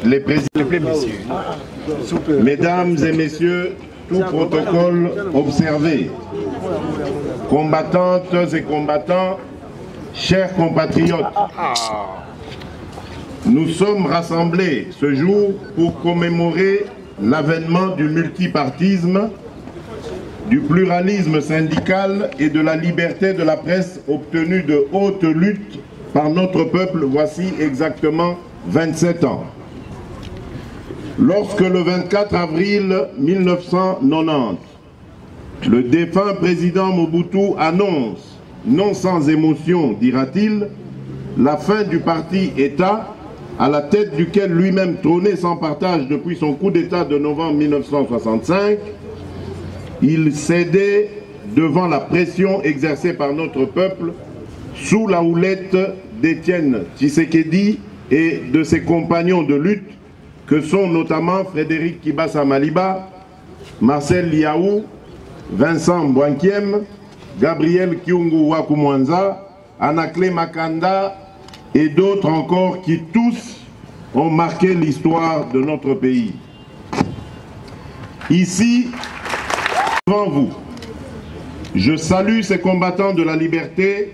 les présidents, mesdames et messieurs, tout protocole observé, combattantes et combattants, chers compatriotes, nous sommes rassemblés ce jour pour commémorer l'avènement du multipartisme, du pluralisme syndical et de la liberté de la presse obtenue de haute lutte par notre peuple voici exactement 27 ans. Lorsque le 24 avril 1990, le défunt président Mobutu annonce, non sans émotion, dira-t-il, la fin du parti État, à la tête duquel lui-même trônait sans partage depuis son coup d'État de novembre 1965, il cédait devant la pression exercée par notre peuple sous la houlette d'Étienne Tshisekedi et de ses compagnons de lutte que sont notamment Frédéric Kibasa Maliba, Marcel Liaou, Vincent Mbouankiem, Gabriel Kyungu Wakumwanza, Anakle Makanda et d'autres encore qui tous ont marqué l'histoire de notre pays. Ici, devant vous, je salue ces combattants de la liberté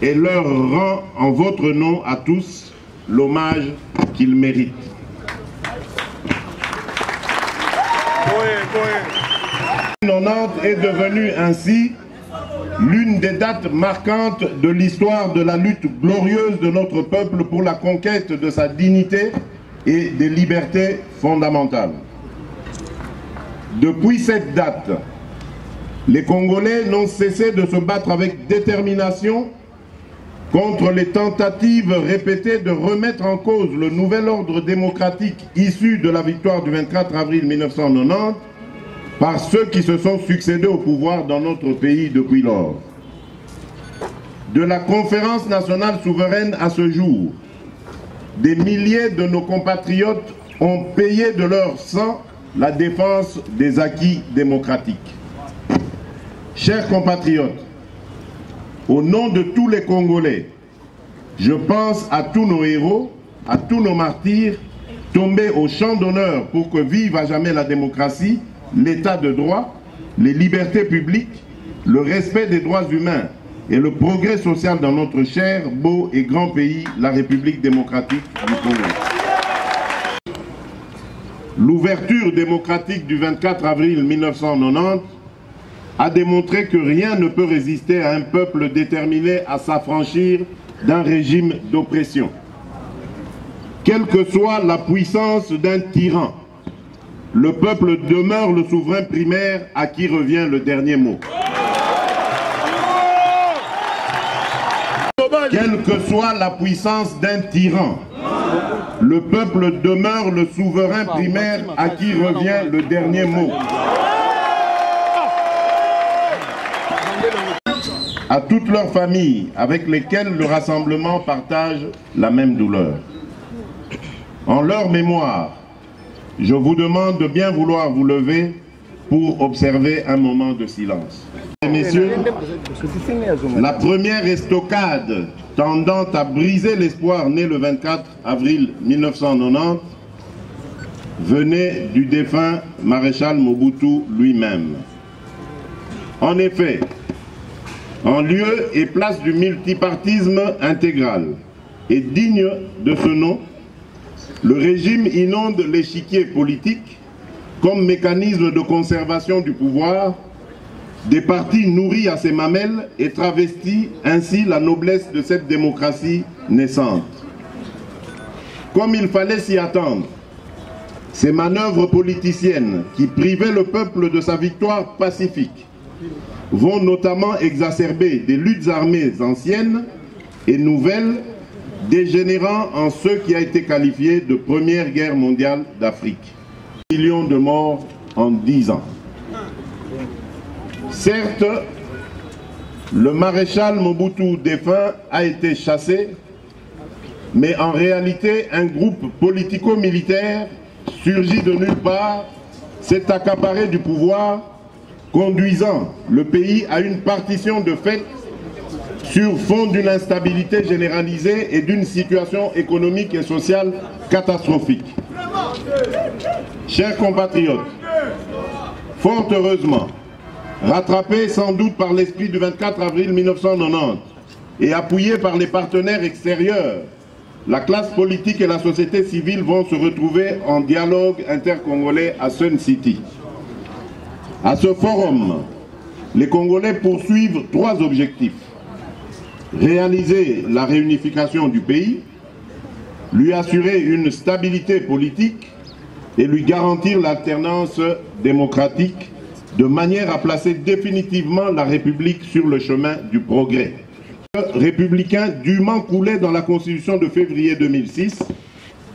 et leur rends en votre nom à tous l'hommage qu'ils méritent. Le 90 est devenu ainsi l'une des dates marquantes de l'histoire de la lutte glorieuse de notre peuple pour la conquête de sa dignité et des libertés fondamentales. Depuis cette date, les Congolais n'ont cessé de se battre avec détermination contre les tentatives répétées de remettre en cause le nouvel ordre démocratique issu de la victoire du 24 avril 1990 par ceux qui se sont succédés au pouvoir dans notre pays depuis lors. De la conférence nationale souveraine à ce jour, des milliers de nos compatriotes ont payé de leur sang la défense des acquis démocratiques. Chers compatriotes, au nom de tous les Congolais, je pense à tous nos héros, à tous nos martyrs, tombés au champ d'honneur pour que vive à jamais la démocratie, l'état de droit, les libertés publiques, le respect des droits humains et le progrès social dans notre cher, beau et grand pays, la République démocratique du Congo. L'ouverture démocratique du 24 avril 1990 a démontré que rien ne peut résister à un peuple déterminé à s'affranchir d'un régime d'oppression. Quelle que soit la puissance d'un tyran, le peuple demeure le souverain primaire à qui revient le dernier mot. Quelle que soit la puissance d'un tyran, le peuple demeure le souverain primaire à qui revient le dernier mot. À toutes leurs familles avec lesquelles le rassemblement partage la même douleur. En leur mémoire, je vous demande de bien vouloir vous lever pour observer un moment de silence. Messieurs, la première estocade tendant à briser l'espoir né le 24 avril 1990 venait du défunt maréchal Mobutu lui-même. En effet, en lieu et place du multipartisme intégral et digne de ce nom, le régime inonde l'échiquier politique comme mécanisme de conservation du pouvoir, des partis nourris à ses mamelles et travestit ainsi la noblesse de cette démocratie naissante. Comme il fallait s'y attendre, ces manœuvres politiciennes qui privaient le peuple de sa victoire pacifique vont notamment exacerber des luttes armées anciennes et nouvelles, dégénérant en ce qui a été qualifié de première guerre mondiale d'Afrique. Millions de morts en 10 ans. Certes, le maréchal Mobutu défunt a été chassé, mais en réalité, un groupe politico-militaire surgi de nulle part s'est accaparé du pouvoir, conduisant le pays à une partition de fait sur fond d'une instabilité généralisée et d'une situation économique et sociale catastrophique. Chers compatriotes, fort heureusement, rattrapés sans doute par l'esprit du 24 avril 1990 et appuyés par les partenaires extérieurs, la classe politique et la société civile vont se retrouver en dialogue intercongolais à Sun City. À ce forum, les Congolais poursuivent 3 objectifs. Réaliser la réunification du pays, lui assurer une stabilité politique et lui garantir l'alternance démocratique de manière à placer définitivement la République sur le chemin du progrès. Républicain dûment coulé dans la Constitution de février 2006,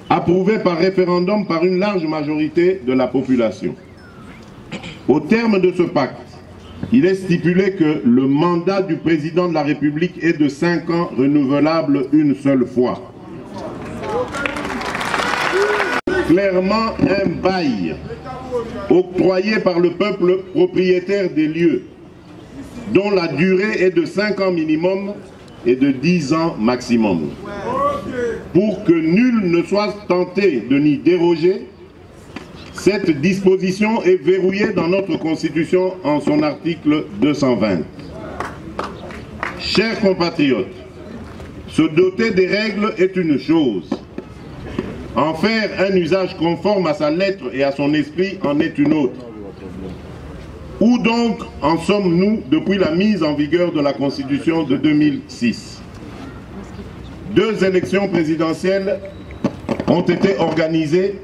approuvé par référendum par une large majorité de la population. Au terme de ce pacte, il est stipulé que le mandat du président de la République est de 5 ans, renouvelable une seule fois. Clairement un bail octroyé par le peuple propriétaire des lieux, dont la durée est de 5 ans minimum et de 10 ans maximum, pour que nul ne soit tenté de n'y déroger. Cette disposition est verrouillée dans notre Constitution en son article 220. Chers compatriotes, se doter des règles est une chose. En faire un usage conforme à sa lettre et à son esprit en est une autre. Où donc en sommes-nous depuis la mise en vigueur de la Constitution de 2006? 2 élections présidentielles ont été organisées,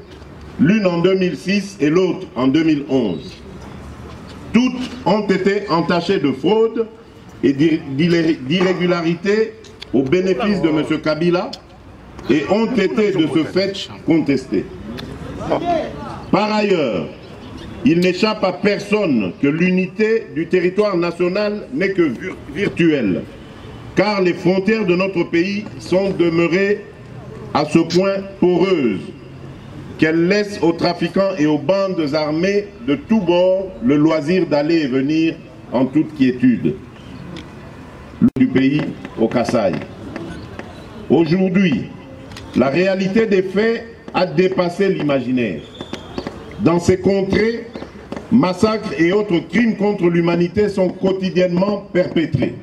l'une en 2006 et l'autre en 2011. Toutes ont été entachées de fraude et d'irrégularité au bénéfice de M. Kabila et ont été de ce fait contestées. Par ailleurs, il n'échappe à personne que l'unité du territoire national n'est que virtuelle, car les frontières de notre pays sont demeurées à ce point poreuses qu'elles laissent aux trafiquants et aux bandes armées de tous bords le loisir d'aller et venir en toute quiétude. Du pays au Kasaï. Aujourd'hui, la réalité des faits a dépassé l'imaginaire. Dans ces contrées, massacres et autres crimes contre l'humanité sont quotidiennement perpétrés.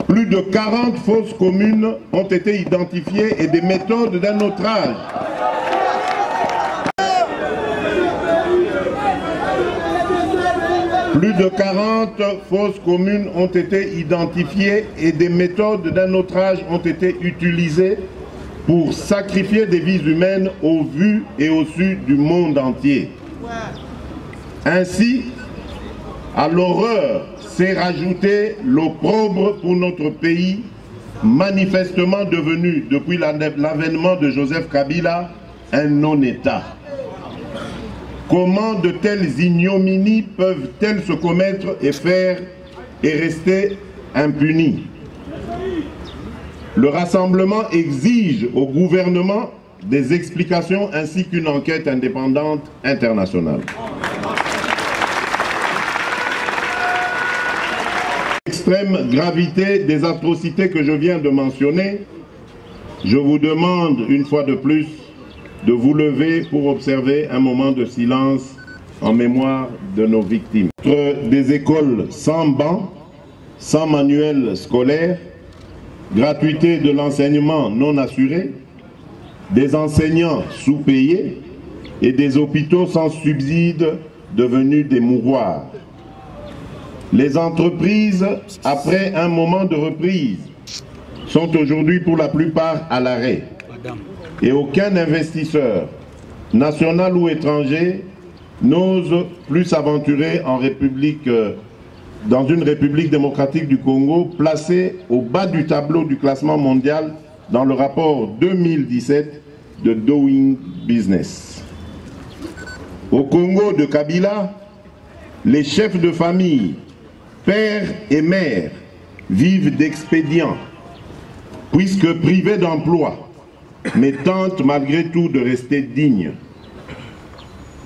Plus de 40 fosses communes ont été identifiées et des méthodes d'un autre âge. Plus de 40 fosses communes ont été identifiées et des méthodes d'un autre âge ont été utilisées pour sacrifier des vies humaines au vu et au su du monde entier. Ainsi, à l'horreur s'est rajouté l'opprobre pour notre pays, manifestement devenu, depuis l'avènement de Joseph Kabila, un non-État. Comment de telles ignominies peuvent-elles se commettre et faire et rester impunies? Le rassemblement exige au gouvernement des explications ainsi qu'une enquête indépendante internationale. Extrême gravité des atrocités que je viens de mentionner, je vous demande une fois de plus de vous lever pour observer un moment de silence en mémoire de nos victimes. Des écoles sans bancs, sans manuel scolaire, gratuité de l'enseignement non assuré, des enseignants sous-payés et des hôpitaux sans subsides devenus des mouroirs. Les entreprises, après un moment de reprise, sont aujourd'hui pour la plupart à l'arrêt. Et aucun investisseur, national ou étranger, n'ose plus s'aventurer en dans une République démocratique du Congo, placée au bas du tableau du classement mondial dans le rapport 2017 de Doing Business. Au Congo de Kabila, les chefs de famille, pères et mères, vivent d'expédients, puisque privés d'emploi, mais tentent malgré tout de rester dignes.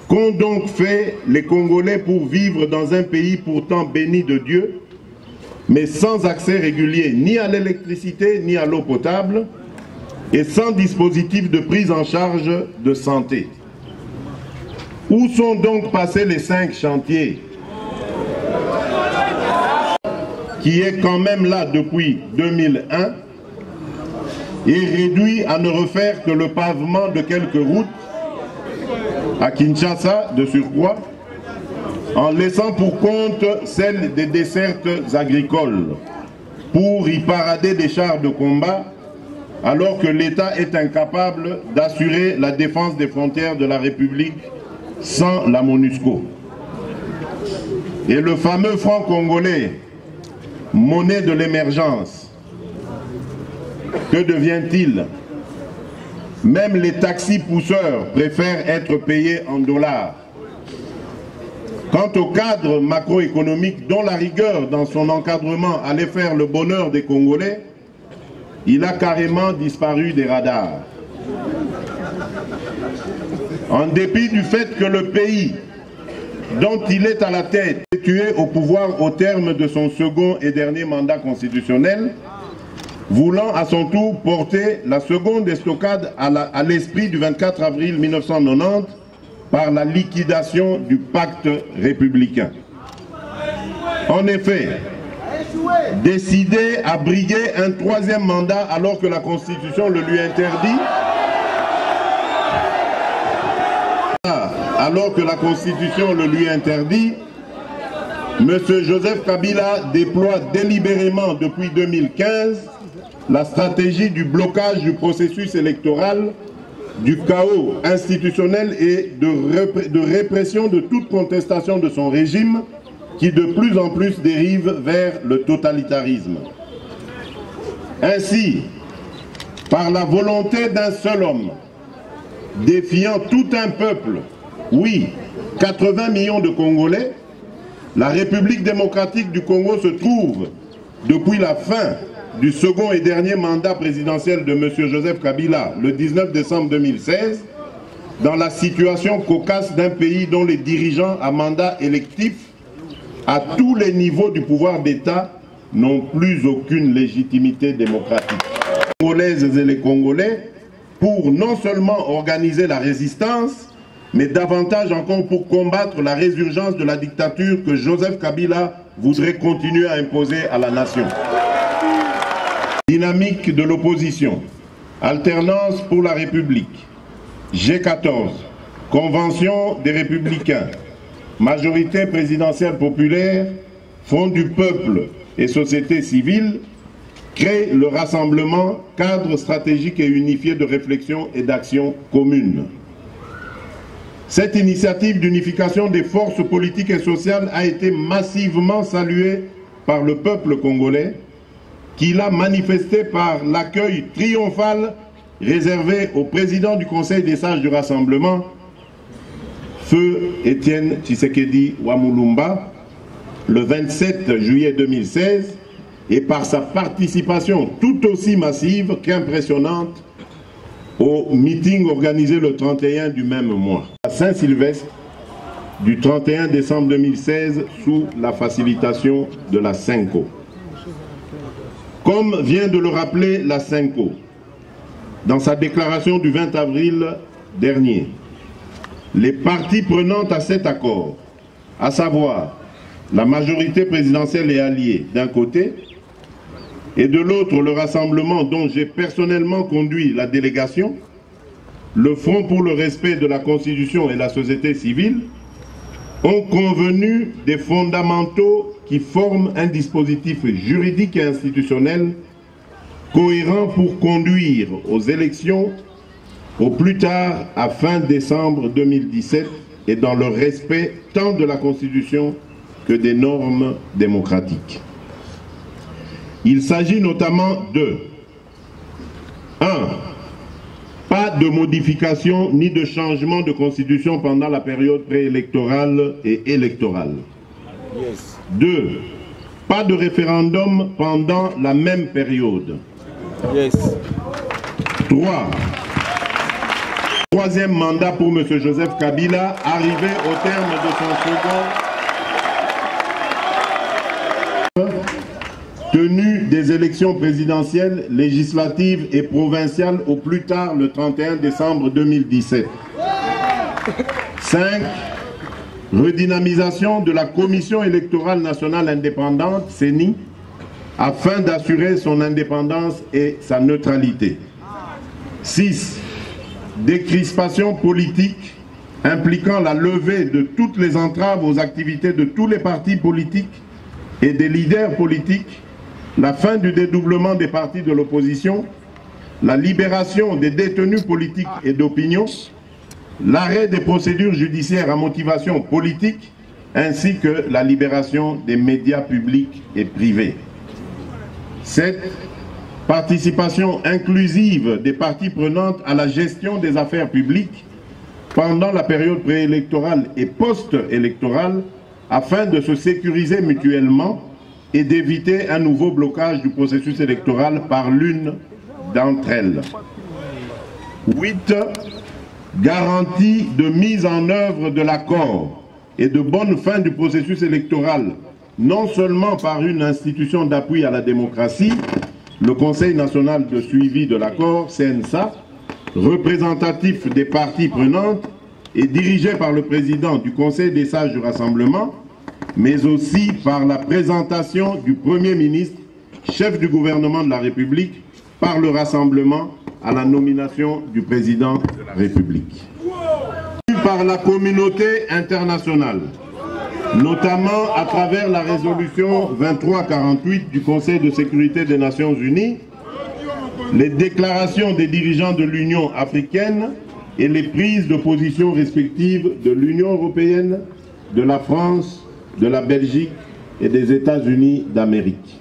Qu'ont donc fait les Congolais pour vivre dans un pays pourtant béni de Dieu, mais sans accès régulier ni à l'électricité ni à l'eau potable, et sans dispositif de prise en charge de santé. Où sont donc passés les 5 chantiers qui est quand même là depuis 2001 et réduit à ne refaire que le pavement de quelques routes à Kinshasa de surcroît, en laissant pour compte celle des dessertes agricoles pour y parader des chars de combat alors que l'État est incapable d'assurer la défense des frontières de la République sans la MONUSCO. Et le fameux franc congolais, monnaie de l'émergence, que devient-il? Même les taxis pousseurs préfèrent être payés en dollars. Quant au cadre macroéconomique dont la rigueur dans son encadrement allait faire le bonheur des Congolais, il a carrément disparu des radars. En dépit du fait que le pays dont il est à la tête est tué au pouvoir au terme de son second et dernier mandat constitutionnel, voulant à son tour porter la seconde estocade à l'esprit du 24 avril 1990 par la liquidation du pacte républicain. En effet, décider à briguer un 3e mandat alors que la Constitution le lui interdit, M. Joseph Kabila déploie délibérément depuis 2015 la stratégie du blocage du processus électoral, du chaos institutionnel et de répression de toute contestation de son régime qui de plus en plus dérive vers le totalitarisme. Ainsi, par la volonté d'un seul homme, défiant tout un peuple, oui, 80 millions de Congolais, la République démocratique du Congo se trouve, depuis la fin du second et dernier mandat présidentiel de M. Joseph Kabila, le 19 décembre 2016, dans la situation cocasse d'un pays dont les dirigeants à mandat électif, à tous les niveaux du pouvoir d'État, n'ont plus aucune légitimité démocratique. Les Congolaises et les Congolais, pour non seulement organiser la résistance, mais davantage encore pour combattre la résurgence de la dictature que Joseph Kabila voudrait continuer à imposer à la nation. Dynamique de l'opposition, alternance pour la République, G14, Convention des Républicains, majorité présidentielle populaire, Front du peuple et société civile, créent le rassemblement, cadre stratégique et unifié de réflexion et d'action commune. Cette initiative d'unification des forces politiques et sociales a été massivement saluée par le peuple congolais, qui l'a manifesté par l'accueil triomphal réservé au président du Conseil des sages du Rassemblement, Feu Étienne Tshisekedi Wamulumba, le 27 juillet 2016, et par sa participation tout aussi massive qu'impressionnante au meeting organisé le 31 du même mois, à Saint-Sylvestre, du 31 décembre 2016, sous la facilitation de la CENCO. Comme vient de le rappeler la CENCO, dans sa déclaration du 20 avril dernier, les parties prenantes à cet accord, à savoir la majorité présidentielle et alliée d'un côté, et de l'autre le rassemblement dont j'ai personnellement conduit la délégation, le Front pour le respect de la Constitution et la société civile, ont convenu des fondamentaux qui forment un dispositif juridique et institutionnel cohérent pour conduire aux élections au plus tard à fin décembre 2017 et dans le respect tant de la Constitution que des normes démocratiques. Il s'agit notamment de 1. Pas de modification ni de changement de constitution pendant la période préélectorale et électorale. 2. Pas de référendum pendant la même période. 3. Troisième mandat pour M. Joseph Kabila, arrivé au terme de son second. tenue des élections présidentielles, législatives et provinciales au plus tard le 31 décembre 2017. 5. Redynamisation de la Commission électorale nationale indépendante, CENI, afin d'assurer son indépendance et sa neutralité. 6. Décrispation politique impliquant la levée de toutes les entraves aux activités de tous les partis politiques et des leaders politiques, la fin du dédoublement des partis de l'opposition, la libération des détenus politiques et d'opinion, l'arrêt des procédures judiciaires à motivation politique, ainsi que la libération des médias publics et privés. 7. Participation inclusive des parties prenantes à la gestion des affaires publiques pendant la période préélectorale et post-électorale afin de se sécuriser mutuellement et d'éviter un nouveau blocage du processus électoral par l'une d'entre elles. 8. Garantie de mise en œuvre de l'accord et de bonne fin du processus électoral, non seulement par une institution d'appui à la démocratie, le Conseil national de suivi de l'accord, CNSA, représentatif des parties prenantes et dirigé par le président du Conseil des sages du Rassemblement, mais aussi par la présentation du Premier ministre, chef du gouvernement de la République, par le Rassemblement à la nomination du président de la République. Par la communauté internationale, notamment à travers la résolution 2348 du Conseil de sécurité des Nations Unies, les déclarations des dirigeants de l'Union africaine et les prises de position respectives de l'Union européenne, de la France, de la Belgique et des États-Unis d'Amérique.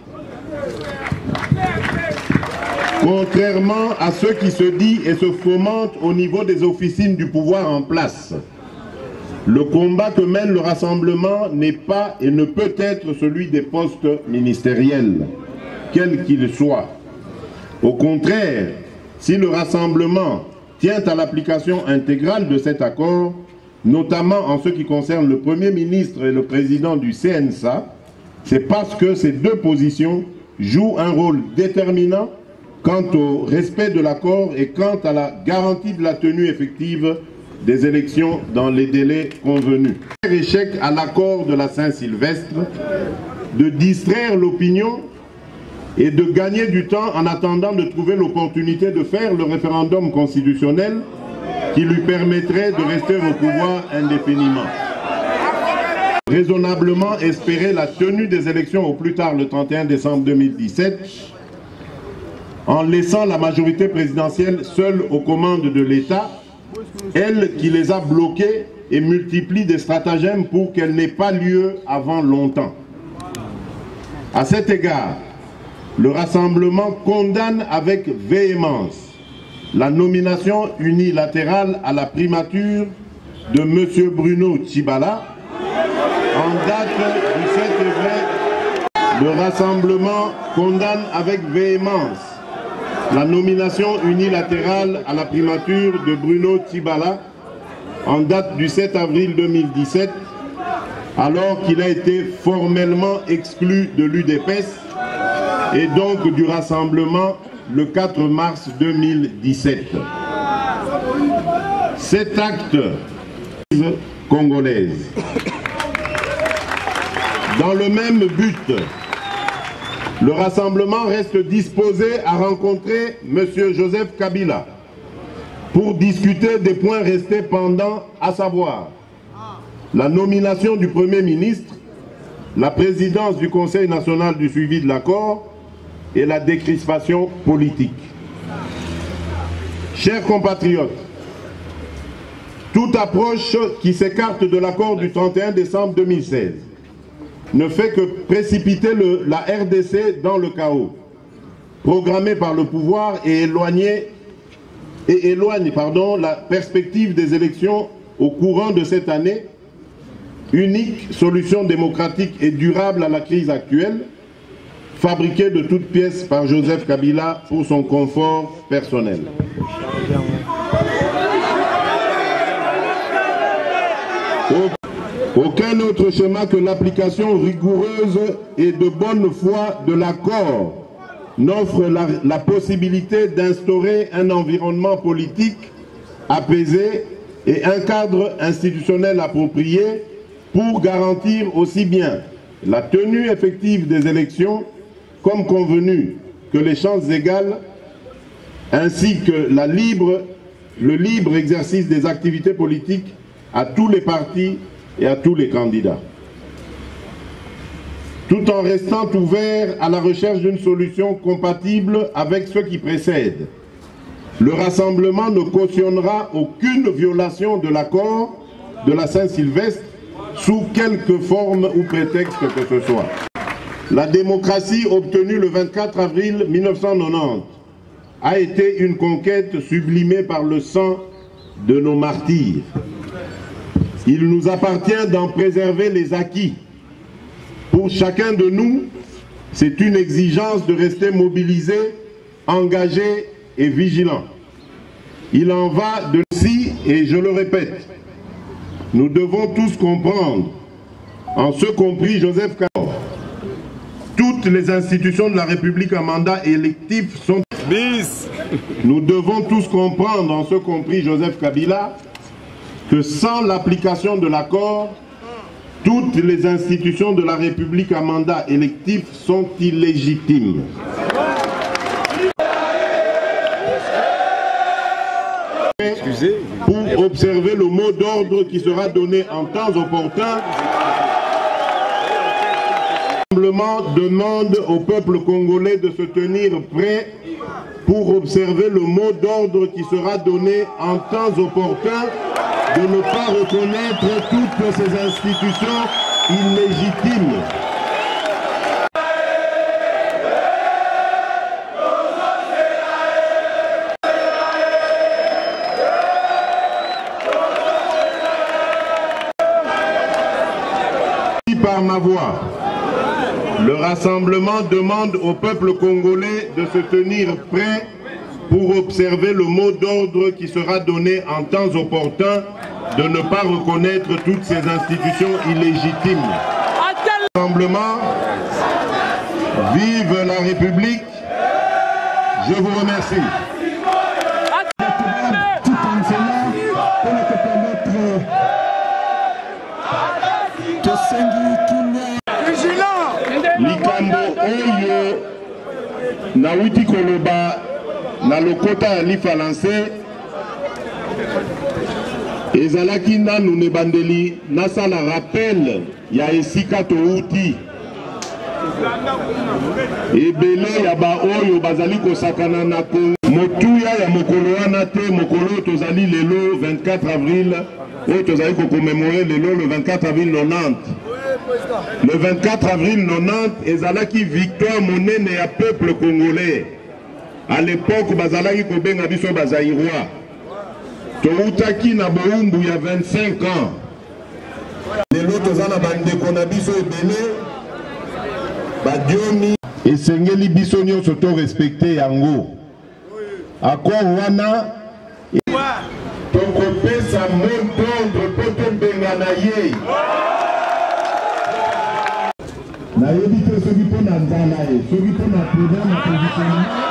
Contrairement à ce qui se dit et se fomente au niveau des officines du pouvoir en place, le combat que mène le Rassemblement n'est pas et ne peut être celui des postes ministériels, quels qu'ils soient. Au contraire, si le Rassemblement tient à l'application intégrale de cet accord, notamment en ce qui concerne le Premier ministre et le président du CNSA, c'est parce que ces deux positions jouent un rôle déterminant quant au respect de l'accord et quant à la garantie de la tenue effective des élections dans les délais convenus. Échec à l'accord de la Saint-Sylvestre, de distraire l'opinion et de gagner du temps en attendant de trouver l'opportunité de faire le référendum constitutionnel qui lui permettrait de rester au pouvoir indéfiniment. Raisonnablement espérer la tenue des élections au plus tard le 31 décembre 2017 en laissant la majorité présidentielle seule aux commandes de l'État, elle qui les a bloqués et multiplie des stratagèmes pour qu'elle n'ait pas lieu avant longtemps. À cet égard, le Rassemblement condamne avec véhémence la nomination unilatérale à la primature de M. Bruno Tshibala en date du 7 février. Le Rassemblement condamne avec véhémence la nomination unilatérale à la primature de Bruno Tshibala en date du 7 avril 2017, alors qu'il a été formellement exclu de l'UDPS et donc du Rassemblement le 4 mars 2017. Cet acte congolaise, dans le même but, le Rassemblement reste disposé à rencontrer M. Joseph Kabila pour discuter des points restés pendants, à savoir la nomination du Premier ministre, la présidence du Conseil national du suivi de l'accord et la décrispation politique. Chers compatriotes, toute approche qui s'écarte de l'accord du 31 décembre 2016 ne fait que précipiter la RDC dans le chaos, programmé par le pouvoir et éloigne la perspective des élections au courant de cette année, unique solution démocratique et durable à la crise actuelle, fabriquée de toutes pièces par Joseph Kabila pour son confort personnel. Aucun autre schéma que l'application rigoureuse et de bonne foi de l'accord n'offre la possibilité d'instaurer un environnement politique apaisé et un cadre institutionnel approprié pour garantir aussi bien la tenue effective des élections comme convenu que les chances égales ainsi que le libre exercice des activités politiques à tous les partis et à tous les candidats. Tout en restant ouvert à la recherche d'une solution compatible avec ce qui précède. Le rassemblement ne cautionnera aucune violation de l'accord de la Saint-Sylvestre sous quelque forme ou prétexte que ce soit. La démocratie obtenue le 24 avril 1990 a été une conquête sublimée par le sang de nos martyrs. Il nous appartient d'en préserver les acquis. Pour chacun de nous, c'est une exigence de rester mobilisé, engagé et vigilant. Il en va de ci, et je le répète, nous devons tous comprendre, en ce compris Joseph Kabila, toutes les institutions de la République à mandat électif sont... Nous devons tous comprendre, en ce compris Joseph Kabila, que sans l'application de l'accord, toutes les institutions de la République à mandat électif sont illégitimes. Pour observer le mot d'ordre qui sera donné en temps opportun, le Rassemblement demande au peuple congolais de se tenir prêt pour observer le mot d'ordre qui sera donné en temps opportun, de ne pas reconnaître toutes ces institutions illégitimes. Par ma voix, le Rassemblement demande au peuple congolais de se tenir prêt pour observer le mot d'ordre qui sera donné en temps opportun, de ne pas reconnaître toutes ces institutions illégitimes. Rassemblement, vive la République, je vous remercie. Likambo oyo na witi koloba na lokota ya lifalanse ezalaki nanu ne bandeli nasala rappel ya esika touti ebele ya ba oyo bazali kosakana na Kongo motuya ya mokolo wana te mokolo tozali lelo 24 avril oyo tozali kokomemore lelo le 24 avril 90. Le 24 avril 90, ezalaki victoire monene ya peuple congolais. À l'époque, bazalaki kobenga biso bazaïrois. Toutaki na boumbu ya 25 ans. Lelo tozana bandeko na biso ebele, badiomi esengeli biso nyonso to respecter yango. Accord wana tokopesa mot d'ordre po tobenga na ye. Na yebi te soki po na nzala ye, soki po na programme na positionnement